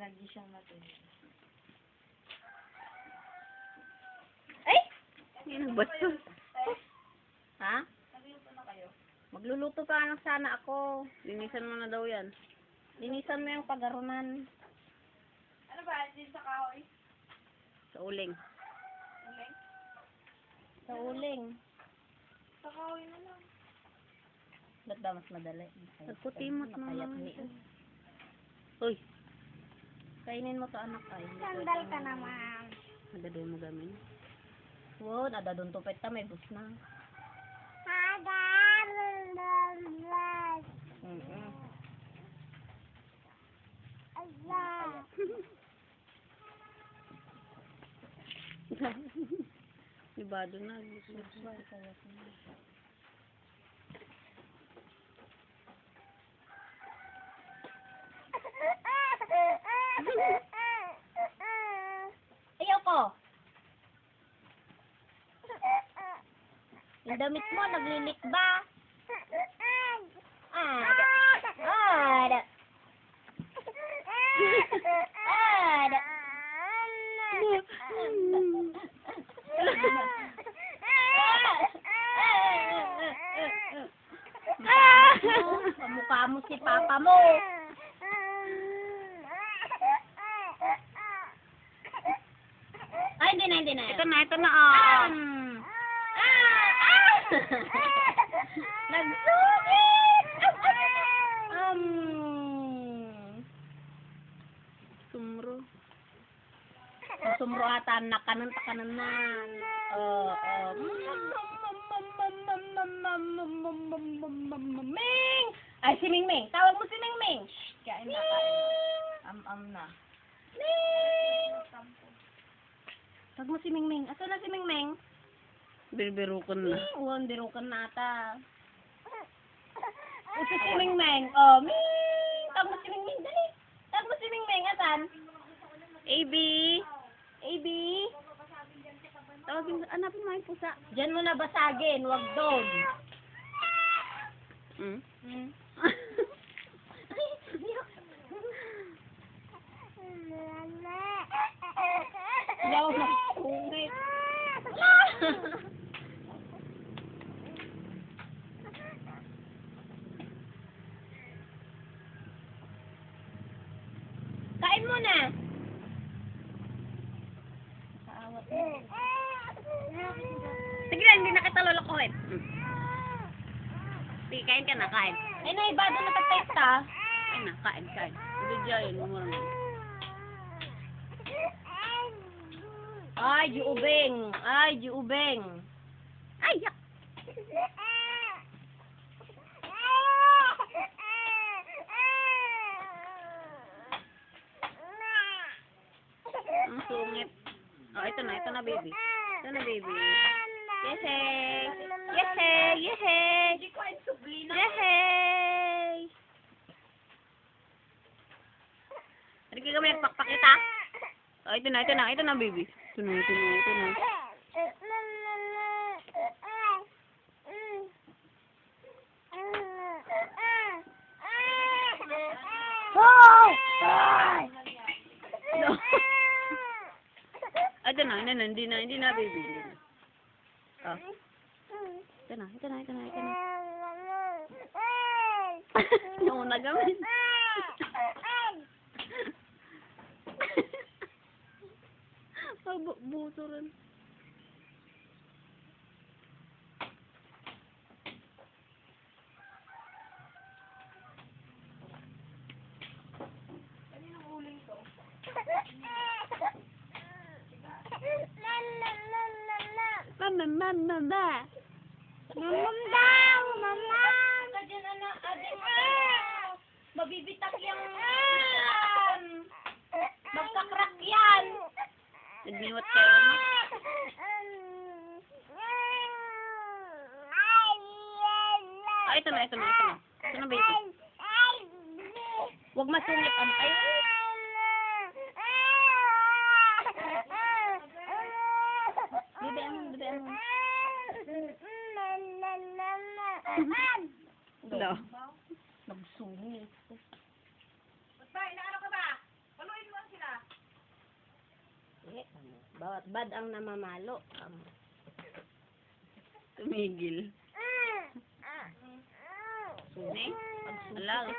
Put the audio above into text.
lagi siyang matuloy. Ay! Yan ang bato. Ha? Nagluto na kayo? Magluluto pa lang sana ako. Linisan mo na daw yan. Linisan mo yung pagarunan. Ano ba? Din sa kahoy? Sa uling. Uling? Sa uling. Sa kahoy na lang. Ba't ba mas madali? Nagputimot naman. Uy. Kainin mo to anak ay. Sandal ka naman. Nadadun mo gamin. Wow, nadadun tupet ta. May bus na. Ibado na. Ayaw ko. Yung damit mo, naglilik ba? Ada. Kamukha mo si papa mo. Ay, hindi na. Ito na. Nagsungit! Sumro. Sumro ata, nakanan. Ming! Ay, si Ming. Tawag mo si Ming. Kain na kain. Am na. Ming! Tawag mo si Ming. Asa na si Ming? Birbirukan na. Birukan na ata. Ito si Ming. Oh, Ming! Tawag mo si Ming. Dali. Tawag mo si Ming. Asan? AB. Tawagin, anapin mo yung pusa. Diyan mo na basagin, wag doon. Yaw na kungit. Kain mo na. Kaawat mo. Sige lang, hindi na kita lolokohin. Sige, kain ka na, kain. Ay, naibado na pagtesta. Ay na, kain. Hindi dyan, umura mo. Ay, giubeng. Ay, yak. Ang sungit. Oh, ito na, baby. Yehey. Hari ka kami nagpakpakita. Oh, ito na, baby. Ito na. No. Ito na, hindi na, baby. Oh. Ito na. Oo, nagamin. Buto rin. Kaninang uling to? Ka dyan, anak. Mabibitak yung magkakrak yan. Nagbinuwat kayo. Ito na. Ito na, baby. Huwag masungit. Ay. Bibian mo. Nagsungit. Basta, inaano ka ba? Paluin mo. Bawat bad ang namamalo. Tumigil. Susi. Ala,